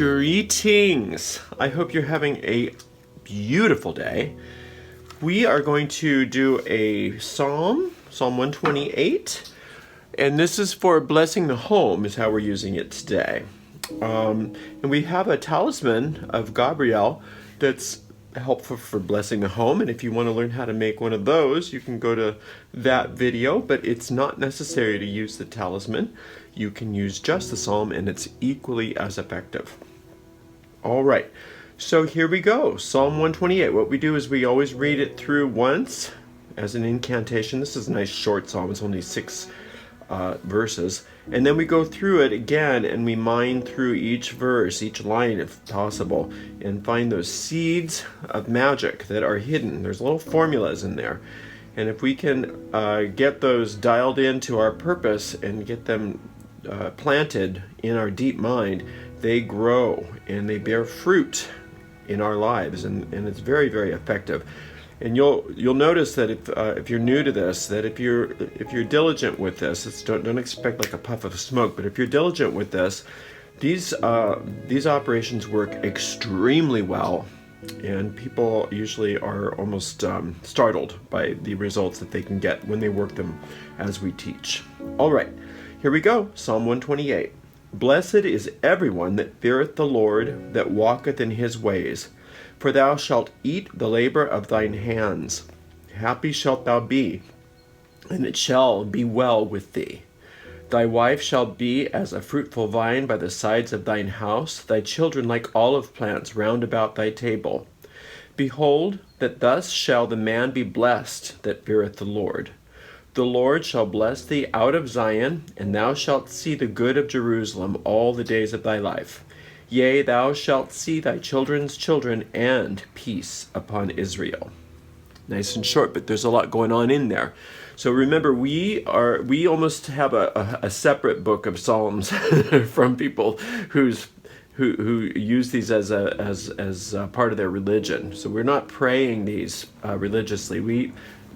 Greetings! I hope you're having a beautiful day. We are going to do a Psalm 128, and this is for blessing the home is how we're using it today. And we have a talisman of Gabriel that's helpful for blessing the home, and if you want to learn how to make one of those, you can go to that video, but it's not necessary to use the talisman. You can use just the psalm and it's equally as effective. All right, so here we go. Psalm 128. What we do is we always read it through once as an incantation. This is a nice short psalm. It's only 6 verses. And then we go through it again and we mine through each verse, each line if possible, and find those seeds of magic that are hidden. There's little formulas in there. And if we can get those dialed into our purpose and get them planted in our deep mind, they grow and they bear fruit in our lives, and it's very, very effective. And you'll notice that if you're new to this, that if you're diligent with this, don't expect like a puff of smoke, but if you're diligent with this, these operations work extremely well, and people usually are almost startled by the results that they can get when they work them as we teach. All right, here we go. Psalm 128. Blessed is everyone that feareth the Lord, that walketh in his ways. For thou shalt eat the labor of thine hands. Happy shalt thou be, and it shall be well with thee. Thy wife shall be as a fruitful vine by the sides of thine house, thy children like olive plants round about thy table. Behold, that thus shall the man be blessed that feareth the Lord. The Lord shall bless thee out of Zion, and thou shalt see the good of Jerusalem all the days of thy life. Yea, thou shalt see thy children's children, and peace upon Israel. Nice and short, but there's a lot going on in there. So remember, we almost have a separate book of Psalms from people who use these as part of their religion. So we're not praying these religiously.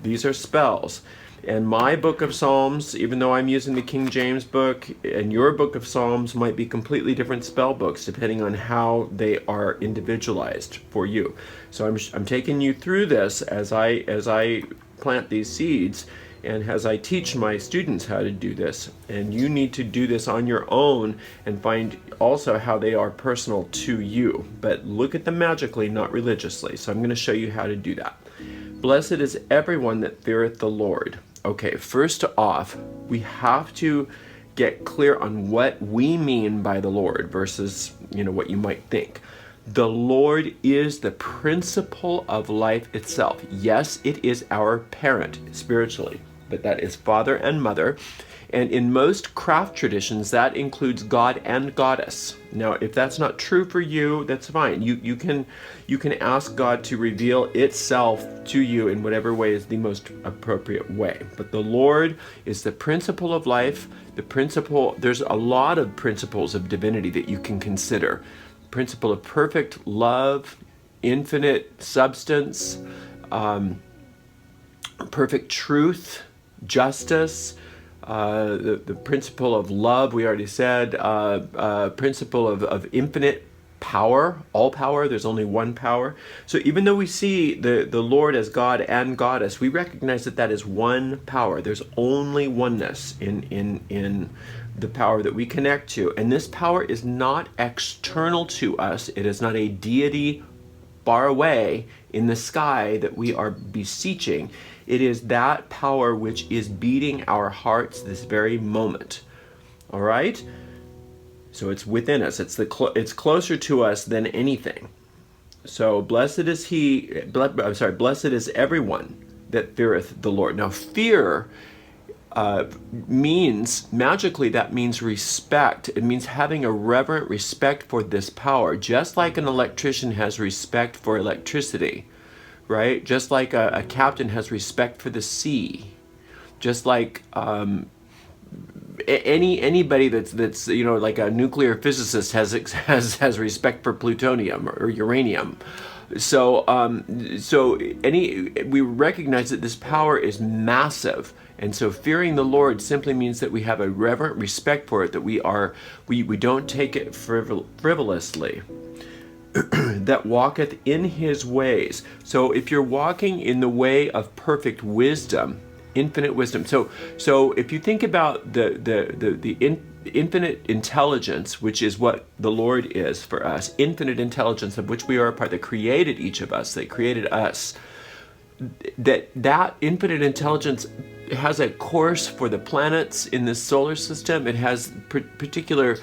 These are spells. And my book of Psalms, even though I'm using the King James book, and your book of Psalms might be completely different spell books depending on how they are individualized for you. So I'm taking you through this as I plant these seeds and as I teach my students how to do this. And you need to do this on your own and find also how they are personal to you. But look at them magically, not religiously. So I'm going to show you how to do that. Blessed is everyone that feareth the Lord. Okay, first off, we have to get clear on what we mean by the Lord versus, what you might think. The Lord is the principle of life itself. Yes, it is our parent spiritually, but that is father and mother. And in most craft traditions, that includes God and Goddess. Now, if that's not true for you, that's fine. You can ask God to reveal itself to you in whatever way is the most appropriate way. But the Lord is the principle of life. There's a lot of principles of divinity that you can consider. Principle of perfect love, infinite substance, perfect truth, justice, the principle of love, we already said, principle of infinite power, all power, there's only one power. So even though we see the Lord as God and Goddess, we recognize that is one power. There's only oneness in the power that we connect to. And this power is not external to us. It is not a deity far away in the sky that we are beseeching. It is that power which is beating our hearts this very moment. All right? So it's within us. It's closer to us than anything. So blessed is everyone that feareth the Lord. Now fear means respect. It means having a reverent respect for this power, just like an electrician has respect for electricity. Right? Just like a captain has respect for the sea, just like anybody that's like a nuclear physicist has respect for plutonium or uranium. We recognize that this power is massive. And so fearing the Lord simply means that we have a reverent respect for it, that we don't take it frivolously. That walketh in his ways. So if you're walking in the way of perfect wisdom, infinite wisdom. So if you think about the infinite intelligence, which is what the Lord is for us, infinite intelligence of which we are a part, that created each of us, that created us, that infinite intelligence has a course for the planets in this solar system. It has particular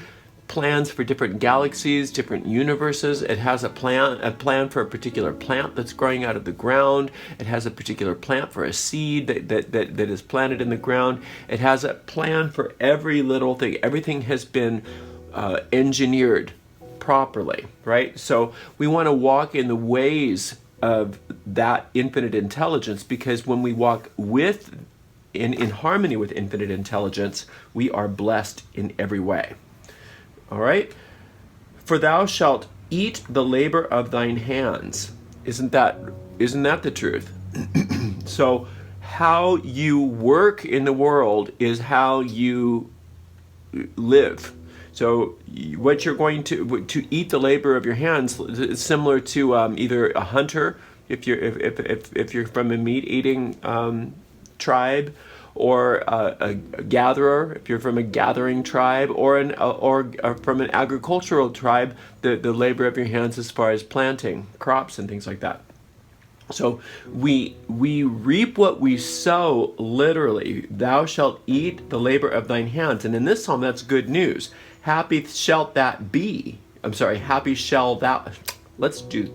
plans for different galaxies, different universes. It has a plan for a particular plant that's growing out of the ground. It has a particular plant for a seed that is planted in the ground. It has a plan for every little thing. Everything has been engineered properly, right? So we want to walk in the ways of that infinite intelligence, because when we walk in harmony with infinite intelligence, we are blessed in every way. All right? For thou shalt eat the labor of thine hands. Isn't that the truth? So how you work in the world is how you live. So what you're going to eat the labor of your hands is similar to either a hunter, if you're from a meat-eating tribe, or a gatherer, if you're from a gathering tribe, or from an agricultural tribe, the labor of your hands as far as planting crops and things like that. So we reap what we sow, literally. Thou shalt eat the labor of thine hands. And in this psalm, that's good news. Happy shalt that be. Happy shall thou. Let's do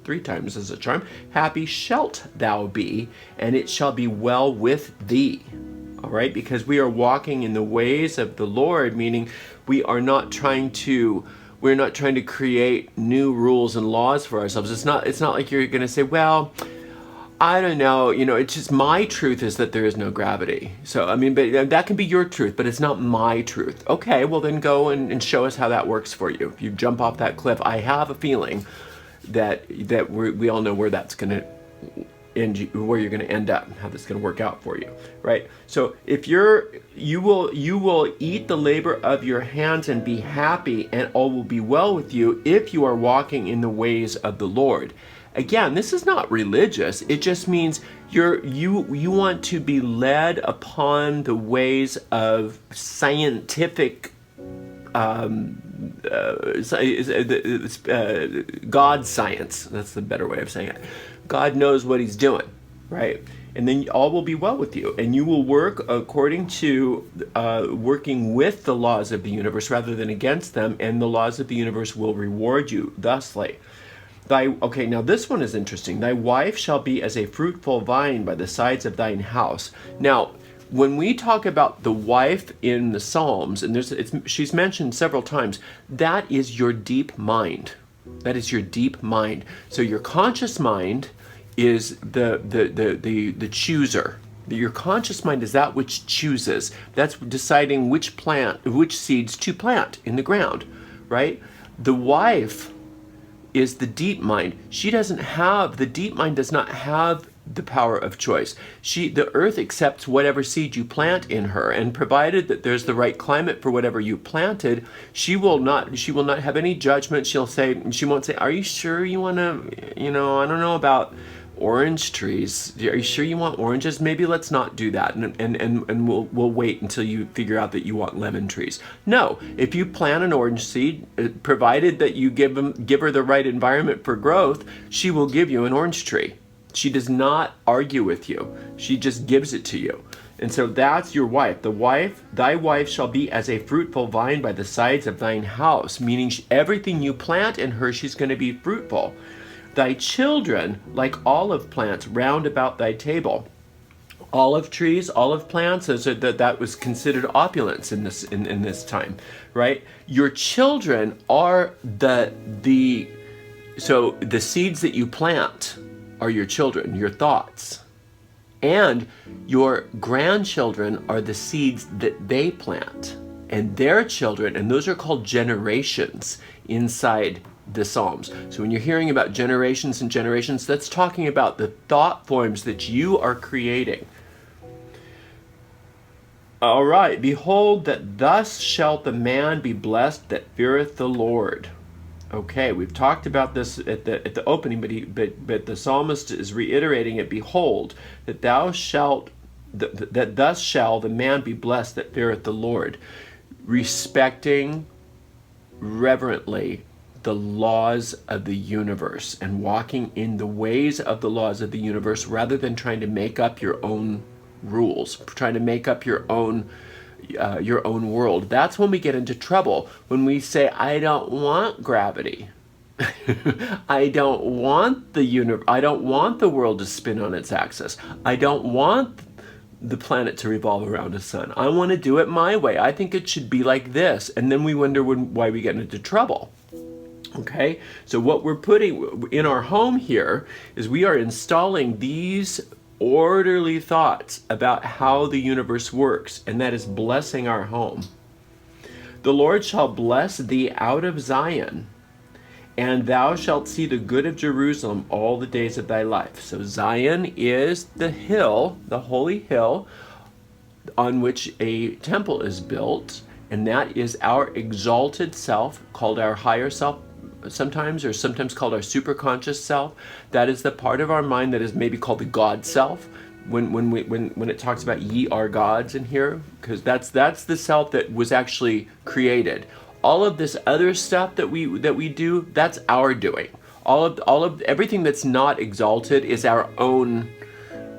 3 times as a charm. Happy shalt thou be, and it shall be well with thee. All right, because we are walking in the ways of the Lord, meaning we're not trying to create new rules and laws for ourselves. It's not like you're going to say, well, I don't know, it's just my truth is that there is no gravity. So, but that can be your truth, but it's not my truth. Okay, well then go and show us how that works for you. If you jump off that cliff, I have a feeling that we all know where that's going to end, where you're going to end up, how that's going to work out for you, right? So if you will eat the labor of your hands and be happy, and all will be well with you if you are walking in the ways of the Lord. Again, this is not religious. It just means you want to be led upon the ways of scientific God science. That's the better way of saying it. God knows what he's doing, right? And then all will be well with you, and you will work according to working with the laws of the universe rather than against them, and the laws of the universe will reward you thusly. Now this one is interesting. Thy wife shall be as a fruitful vine by the sides of thine house. Now, when we talk about the wife in the Psalms, and she's mentioned several times, that is your deep mind. That is your deep mind. So your conscious mind is the chooser. Your conscious mind is that which chooses. That's deciding which seeds to plant in the ground, right? The wife is the deep mind. The deep mind does not have the power of choice. The earth accepts whatever seed you plant in her, and provided that there's the right climate for whatever you planted, she will not have any judgment. She won't say, are you sure you want to, I don't know about orange trees. Are you sure you want oranges? Maybe let's not do that, and we'll wait until you figure out that you want lemon trees. No, if you plant an orange seed, provided that you give her the right environment for growth, she will give you an orange tree. She does not argue with you. She just gives it to you. And so that's your wife. Thy wife shall be as a fruitful vine by the sides of thine house, meaning everything you plant in her, she's going to be fruitful. Thy children, like olive plants, round about thy table. Olive trees, olive plants, that was considered opulence in this time, right? Your children are the seeds that you plant are your children, your thoughts. And your grandchildren are the seeds that they plant. And their children, and those are called generations inside the Psalms. So when you're hearing about generations and generations, that's talking about the thought forms that you are creating. All right, behold, that thus shalt the man be blessed that feareth the Lord. Okay, we've talked about this at the opening, but the psalmist is reiterating it. Behold, that thus shall the man be blessed that feareth the Lord, respecting reverently the laws of the universe and walking in the ways of the laws of the universe rather than trying to make up your own rules, trying to make up your own world. That's when we get into trouble. When we say, I don't want gravity. I don't want I don't want the world to spin on its axis. I don't want the planet to revolve around a sun. I want to do it my way. I think it should be like this. And then we wonder why we get into trouble. Okay? So what we're putting in our home here is we are installing these orderly thoughts about how the universe works, and that is blessing our home. The Lord shall bless thee out of Zion, and thou shalt see the good of Jerusalem all the days of thy life. So Zion is the hill, the holy hill, on which a temple is built, and that is our exalted self, called our higher self sometimes, or sometimes called our superconscious self. That is the part of our mind that is maybe called the God self. When it talks about ye are gods in here, because that's the self that was actually created. All of this other stuff that we do, that's our doing. All of everything that's not exalted is our own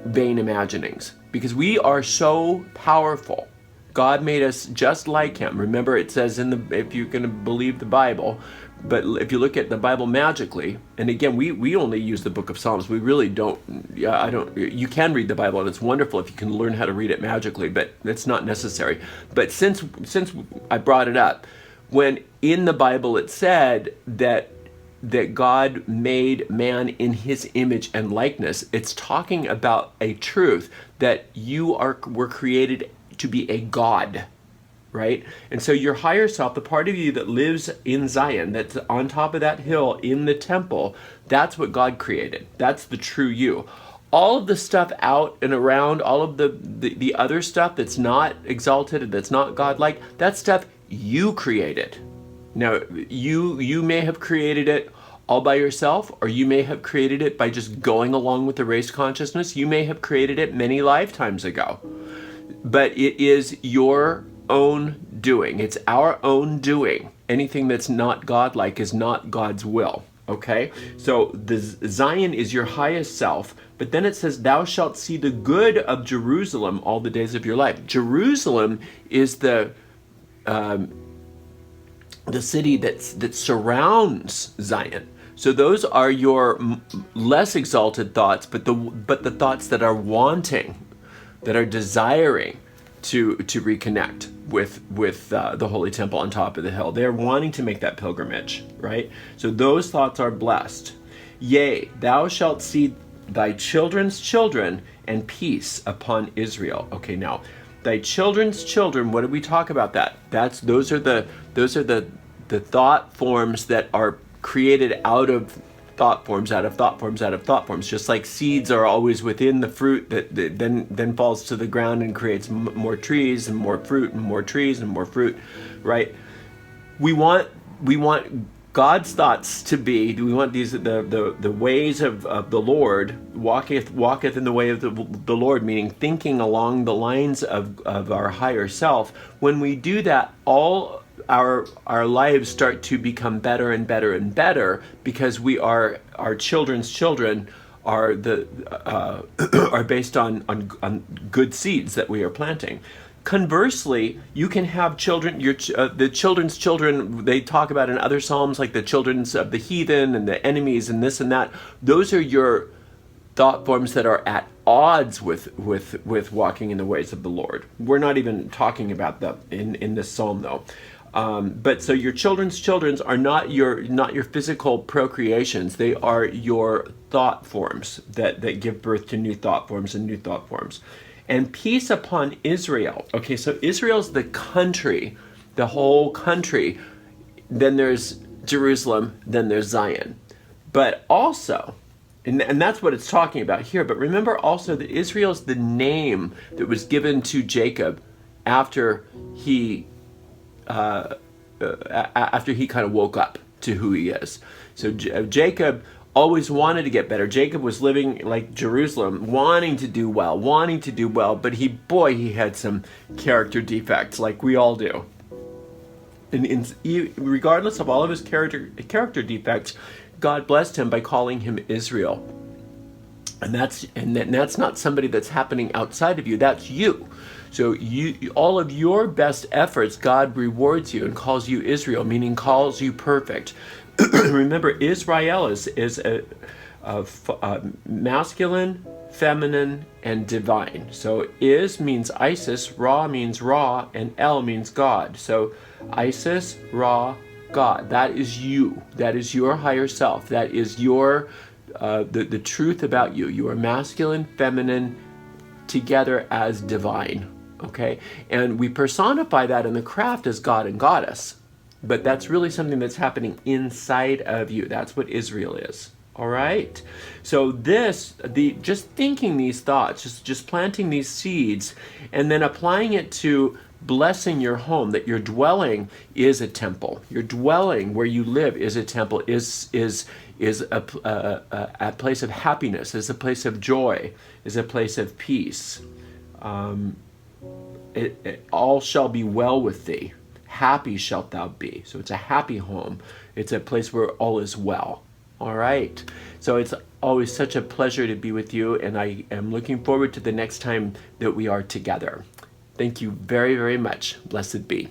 vain imaginings, because we are so powerful. God made us just like him. Remember, it says if you're going to believe the Bible, but if you look at the Bible magically, and again, we only use the book of Psalms. We really don't. You can read the Bible, and it's wonderful if you can learn how to read it magically, but it's not necessary. But since I brought it up, when in the Bible it said that God made man in his image and likeness, it's talking about a truth that were created to be a God. Right? And so your higher self, the part of you that lives in Zion, that's on top of that hill in the temple, that's what God created. That's the true you. All of the stuff out and around, all of the other stuff that's not exalted and that's not God-like, that stuff you created. Now, you may have created it all by yourself, or you may have created it by just going along with the race consciousness. You may have created it many lifetimes ago. But it is your own doing. It's our own doing. Anything that's not godlike is not God's will. Okay? So the Zion is your highest self, but then it says, thou shalt see the good of Jerusalem all the days of your life. Jerusalem is the city that surrounds Zion. So those are your less exalted thoughts, but the thoughts that are wanting, that are desiring to reconnect with the Holy Temple on top of the hill. They're wanting to make that pilgrimage, right? So those thoughts are blessed. Yea, thou shalt see thy children's children and peace upon Israel. Okay, now, thy children's children, what did we talk about that? Those are the thought forms that are created out of thought forms, out of thought forms, out of thought forms. Just like seeds are always within the fruit that then falls to the ground and creates more trees and more fruit and more trees and more fruit, right? We want God's thoughts to be. We want these the ways of the Lord, walketh in the way of the Lord, meaning thinking along the lines of our higher self. When we do that, all our lives start to become better and better and better, because our children's children are are based on good seeds that we are planting. Conversely, you can have children, the children's children, they talk about in other psalms, like the children's of the heathen and the enemies and this and that. Those are your thought forms that are at odds with walking in the ways of the Lord. We're not even talking about that in this psalm, though. But so your children's children's are not your physical procreations. They are your thought forms that give birth to new thought forms and new thought forms. And peace upon Israel. Okay, so Israel's the country, the whole country. Then there's Jerusalem, then there's Zion. But also, and that's what it's talking about here, but remember also that Israel is the name that was given to Jacob after he kind of woke up to who he is. So Jacob always wanted to get better. Jacob was living like Jerusalem, wanting to do well, but he had some character defects like we all do. And regardless of all of his character defects, God blessed him by calling him Israel. And that's not somebody that's happening outside of you. That's you. So all of your best efforts, God rewards you and calls you Israel, meaning calls you perfect. Remember, Israel is a masculine, feminine, and divine. So is means Isis, Ra means Ra, and El means God. So Isis, Ra, God. That is you. That is your higher self. That is your the truth about you. You are masculine, feminine, together as divine. Okay? And we personify that in the craft as God and Goddess. But that's really something that's happening inside of you. That's what Israel is. All right? So just thinking these thoughts, just planting these seeds, and then applying it to blessing your home, that your dwelling is a temple. Your dwelling where you live is a temple, is a place of happiness, is a place of joy, is a place of peace. All shall be well with thee. Happy shalt thou be. So it's a happy home. It's a place where all is well. All right. So it's always such a pleasure to be with you, and I am looking forward to the next time that we are together. Thank you very, very much. Blessed be.